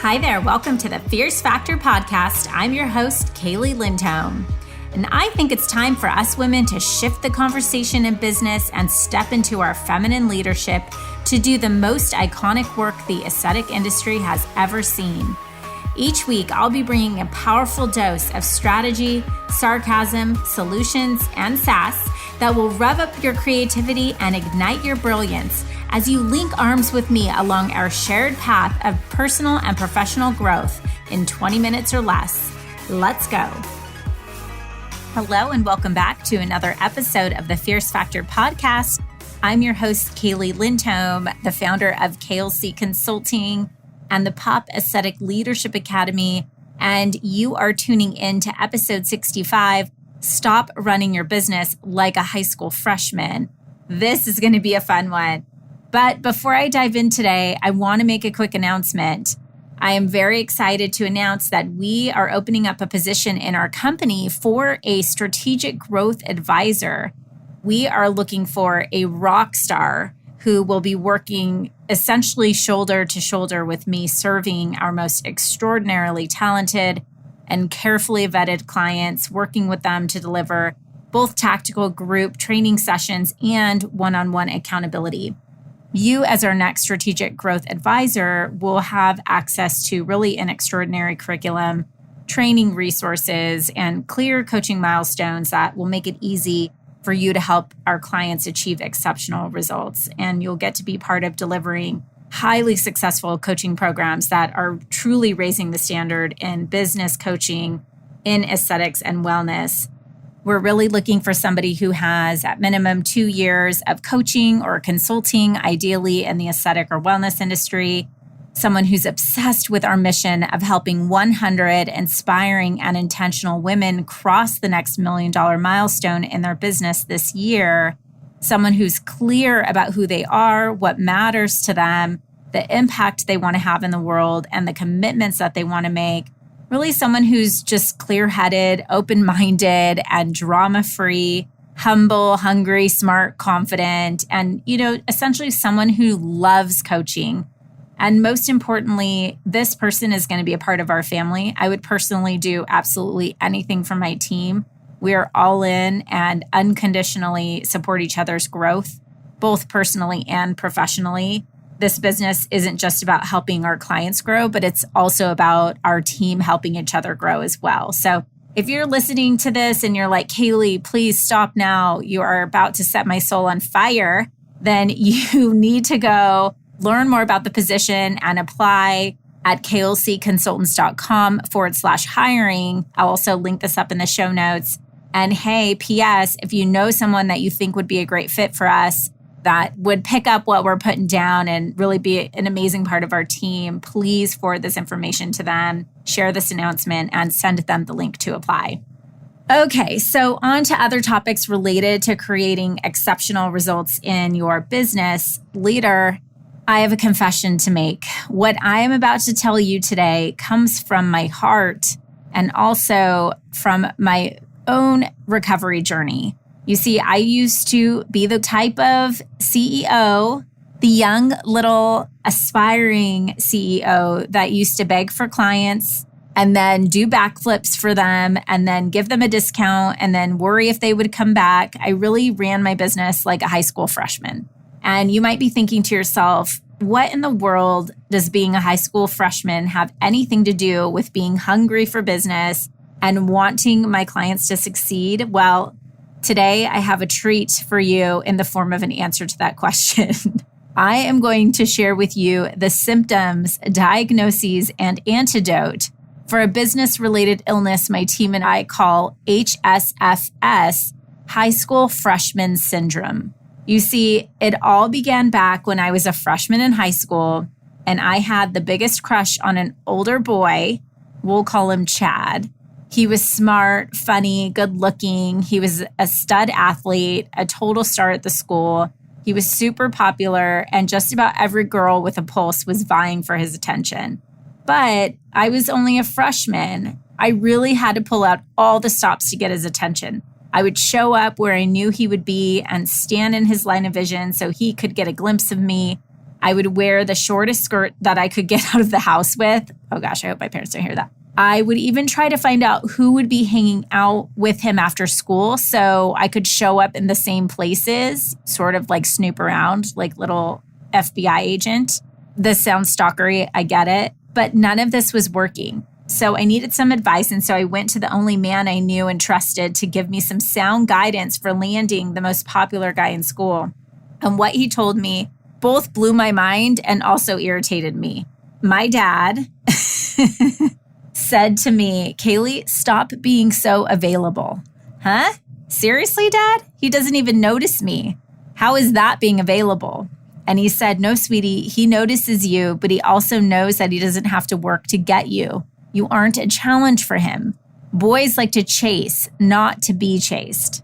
Hi there, welcome to the Fierce Factor podcast. I'm your host, Kaylee Lindholm. And I think it's time for us women to shift the conversation in business and step into our feminine leadership to do the most iconic work the aesthetic industry has ever seen. Each week, I'll be bringing a powerful dose of strategy, sarcasm, solutions, and sass that will rev up your creativity and ignite your brilliance as you link arms with me along our shared path of personal and professional growth in 20 minutes or less. Let's go. Hello, and welcome back to another episode of the Fierce Factor podcast. I'm your host, Kaylee Lindholm, the founder of KLC Consulting and the Pop Aesthetic Leadership Academy. And you are tuning in to episode 65, Stop Running Your Business Like a High School Freshman. This is going to be a fun one. But before I dive in today, I want to make a quick announcement. I am very excited to announce that we are opening up a position in our company for a strategic growth advisor. We are looking for a rock star who will be working essentially shoulder to shoulder with me, serving our most extraordinarily talented and carefully vetted clients, working with them to deliver both tactical group training sessions and one-on-one accountability. You, as our next strategic growth advisor, will have access to really an extraordinary curriculum, training resources, and clear coaching milestones that will make it easy for you to help our clients achieve exceptional results. And you'll get to be part of delivering highly successful coaching programs that are truly raising the standard in business coaching, in aesthetics and wellness. We're really looking for somebody who has at minimum 2 years of coaching or consulting, ideally in the aesthetic or wellness industry, someone who's obsessed with our mission of helping 100 inspiring and intentional women cross the next $1 million milestone in their business this year, someone who's clear about who they are, what matters to them, the impact they want to have in the world, and the commitments that they want to make. Really someone who's just clear-headed, open-minded, and drama-free, humble, hungry, smart, confident, and, essentially someone who loves coaching. And most importantly, this person is going to be a part of our family. I would personally do absolutely anything for my team. We are all in and unconditionally support each other's growth, both personally and professionally. This business isn't just about helping our clients grow, but it's also about our team helping each other grow as well. So if you're listening to this and you're like, Kaylee, please stop now, you are about to set my soul on fire, then you need to go learn more about the position and apply at klcconsultants.com/hiring. I'll also link this up in the show notes. And hey, P.S., if you know someone that you think would be a great fit for us, that would pick up what we're putting down and really be an amazing part of our team, please forward this information to them, share this announcement, and send them the link to apply. Okay, so on to other topics related to creating exceptional results in your business. Leader, I have a confession to make. What I am about to tell you today comes from my heart and also from my own recovery journey. You see, I used to be the type of CEO, the young little aspiring CEO that used to beg for clients and then do backflips for them and then give them a discount and then worry if they would come back. I really ran my business like a high school freshman. And you might be thinking to yourself, what in the world does being a high school freshman have anything to do with being hungry for business and wanting my clients to succeed? Well, today, I have a treat for you in the form of an answer to that question. I am going to share with you the symptoms, diagnoses, and antidote for a business-related illness my team and I call HSFS, High School Freshman Syndrome. You see, it all began back when I was a freshman in high school, and I had the biggest crush on an older boy. We'll call him Chad. He was smart, funny, good-looking. He was a stud athlete, a total star at the school. He was super popular, and just about every girl with a pulse was vying for his attention. But I was only a freshman. I really had to pull out all the stops to get his attention. I would show up where I knew he would be and stand in his line of vision so he could get a glimpse of me. I would wear the shortest skirt that I could get out of the house with. Oh gosh, I hope my parents don't hear that. I would even try to find out who would be hanging out with him after school so I could show up in the same places, sort of like snoop around like little FBI agent. This sounds stalkery, I get it, but none of this was working. So I needed some advice. And so I went to the only man I knew and trusted to give me some sound guidance for landing the most popular guy in school. And what he told me both blew my mind and also irritated me. My dad said to me, Kaylee, stop being so available. Huh? Seriously, Dad? He doesn't even notice me. How is that being available? And he said, no, sweetie, he notices you, but he also knows that he doesn't have to work to get you. You aren't a challenge for him. Boys like to chase, not to be chased.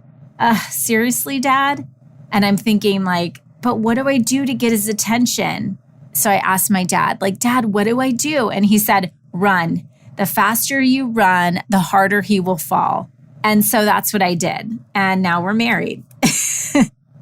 Seriously, Dad? And I'm thinking like, but what do I do to get his attention? So I asked my dad, like, Dad, what do I do? And he said, run. The faster you run, the harder he will fall. And so that's what I did. And now we're married.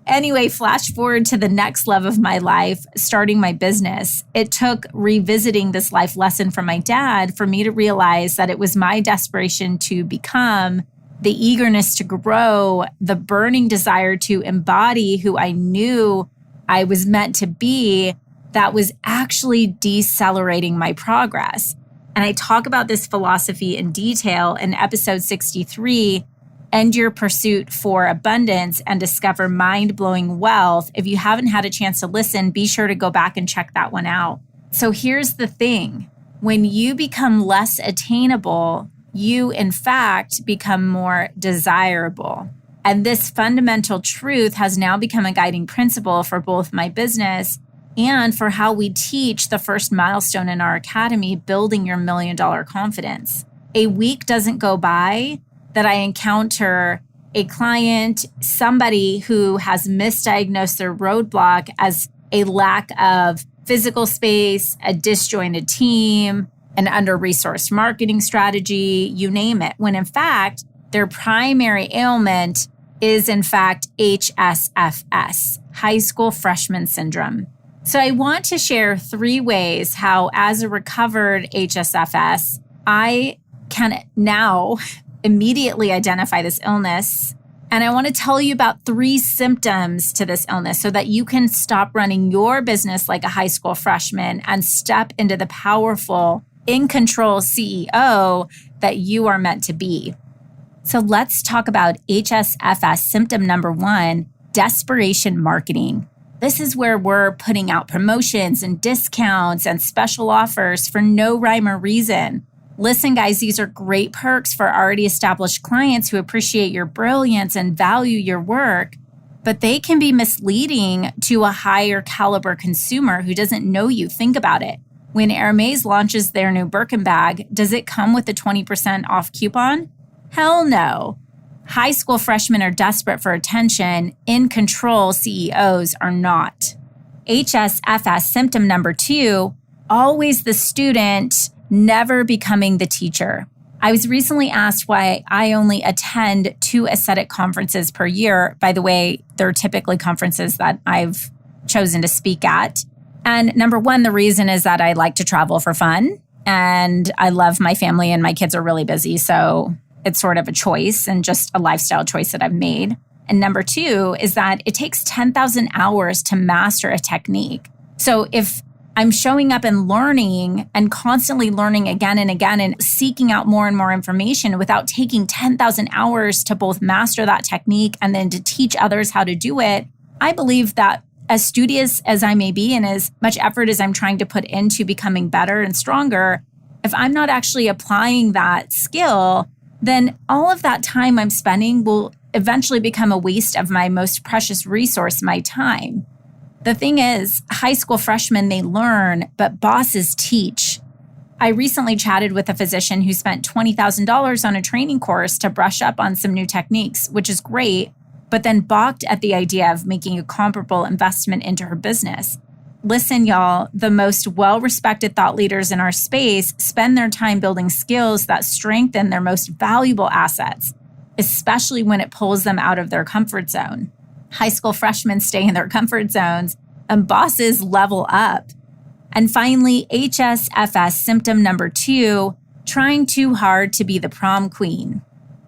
Anyway, flash forward to the next love of my life, starting my business. It took revisiting this life lesson from my dad for me to realize that it was my desperation to become, the eagerness to grow, the burning desire to embody who I knew I was meant to be, that was actually decelerating my progress. And I talk about this philosophy in detail in episode 63, End Your Pursuit for Abundance and Discover Mind-Blowing Wealth. If you haven't had a chance to listen, be sure to go back and check that one out. So here's the thing. When you become less attainable, you in fact become more desirable. And this fundamental truth has now become a guiding principle for both my business and for how we teach the first milestone in our academy, Building Your $1 Million Confidence. A week doesn't go by that I encounter a client, somebody who has misdiagnosed their roadblock as a lack of physical space, a disjointed team, an under-resourced marketing strategy, you name it, when in fact, their primary ailment is in fact HSFS, high school freshman syndrome. So I want to share 3 ways how, as a recovered HSFS, I can now immediately identify this illness. And I want to tell you about 3 symptoms to this illness so that you can stop running your business like a high school freshman and step into the powerful, in control CEO that you are meant to be. So let's talk about HSFS symptom number 1, desperation marketing. This is where we're putting out promotions and discounts and special offers for no rhyme or reason. Listen, guys, these are great perks for already established clients who appreciate your brilliance and value your work, but they can be misleading to a higher caliber consumer who doesn't know you. Think about it. When Hermes launches their new Birkin bag, does it come with a 20% off coupon? Hell no. High school freshmen are desperate for attention. In control CEOs are not. HSFS symptom number 2, always the student, never becoming the teacher. I was recently asked why I only attend 2 aesthetic conferences per year. By the way, they're typically conferences that I've chosen to speak at. And number 1, the reason is that I like to travel for fun and I love my family and my kids are really busy. So it's sort of a choice and just a lifestyle choice that I've made. And number 2 is that it takes 10,000 hours to master a technique. So if I'm showing up and learning and constantly learning again and again and seeking out more and more information without taking 10,000 hours to both master that technique and then to teach others how to do it, I believe that as studious as I may be and as much effort as I'm trying to put into becoming better and stronger, if I'm not actually applying that skill, then all of that time I'm spending will eventually become a waste of my most precious resource, my time. The thing is, high school freshmen, they learn, but bosses teach. I recently chatted with a physician who spent $20,000 on a training course to brush up on some new techniques, which is great, but then balked at the idea of making a comparable investment into her business. Listen, y'all, the most well-respected thought leaders in our space spend their time building skills that strengthen their most valuable assets, especially when it pulls them out of their comfort zone. High school freshmen stay in their comfort zones and bosses level up. And finally, HSFS symptom number 2, trying too hard to be the prom queen.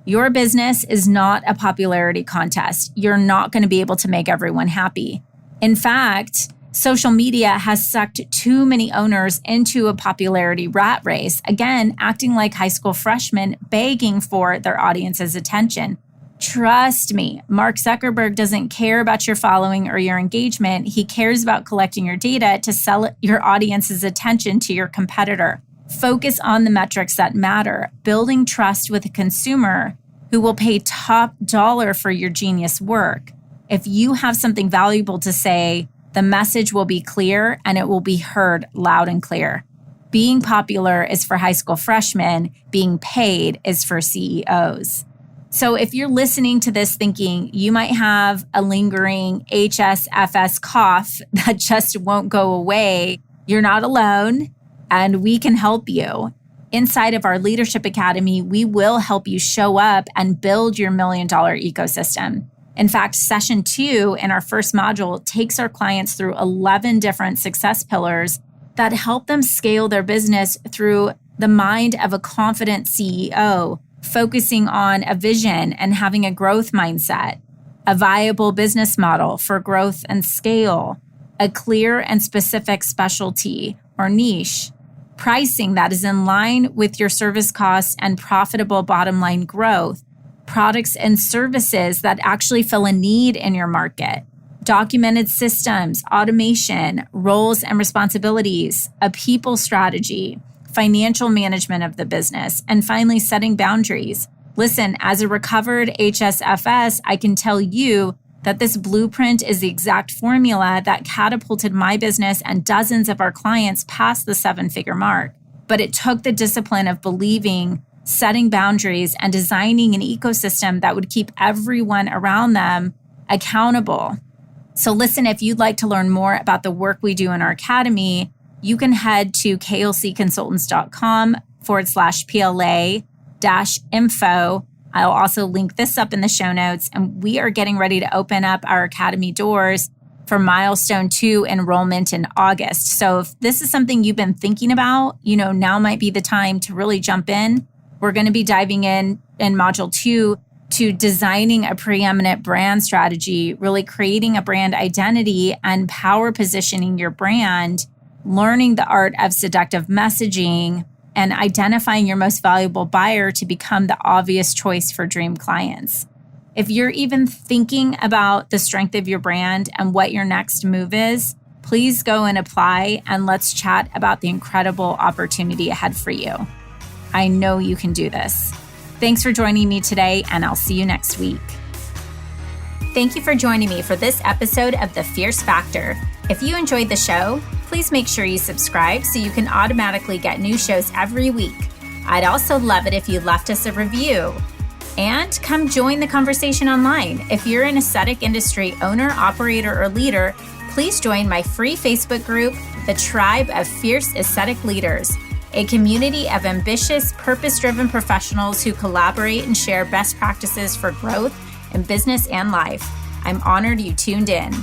Your business is not a popularity contest. You're not going to be able to make everyone happy. In fact, social media has sucked too many owners into a popularity rat race, again, acting like high school freshmen begging for their audience's attention. Trust me, Mark Zuckerberg doesn't care about your following or your engagement. He cares about collecting your data to sell your audience's attention to your competitor. Focus on the metrics that matter, building trust with a consumer who will pay top dollar for your genius work. If you have something valuable to say, the message will be clear and it will be heard loud and clear. Being popular is for high school freshmen. Being paid is for CEOs. So if you're listening to this thinking you might have a lingering HSFS cough that just won't go away, you're not alone, and we can help you. Inside of our Leadership Academy, we will help you show up and build your $1 million ecosystem. In fact, session 2 in our first module takes our clients through 11 different success pillars that help them scale their business through the mind of a confident CEO, focusing on a vision and having a growth mindset, a viable business model for growth and scale, a clear and specific specialty or niche, pricing that is in line with your service costs and profitable bottom line growth, products and services that actually fill a need in your market, documented systems, automation, roles and responsibilities, a people strategy, financial management of the business, and finally, setting boundaries. Listen, as a recovered HSFS, I can tell you that this blueprint is the exact formula that catapulted my business and dozens of our clients past the 7-figure mark. But it took the discipline of believing, setting boundaries, and designing an ecosystem that would keep everyone around them accountable. So listen, if you'd like to learn more about the work we do in our academy, you can head to klcconsultants.com/PLA-info. I'll also link this up in the show notes. And we are getting ready to open up our academy doors for milestone 2 enrollment in August. So if this is something you've been thinking about, now might be the time to really jump in. We're going to be diving in module 2 to designing a preeminent brand strategy, really creating a brand identity and power positioning your brand, learning the art of seductive messaging, and identifying your most valuable buyer to become the obvious choice for dream clients. If you're even thinking about the strength of your brand and what your next move is, please go and apply, and let's chat about the incredible opportunity ahead for you. I know you can do this. Thanks for joining me today, and I'll see you next week. Thank you for joining me for this episode of The Fierce Factor. If you enjoyed the show, please make sure you subscribe so you can automatically get new shows every week. I'd also love it if you left us a review. And come join the conversation online. If you're an aesthetic industry owner, operator, or leader, please join my free Facebook group, The Tribe of Fierce Aesthetic Leaders, a community of ambitious, purpose-driven professionals who collaborate and share best practices for growth in business and life. I'm honored you tuned in.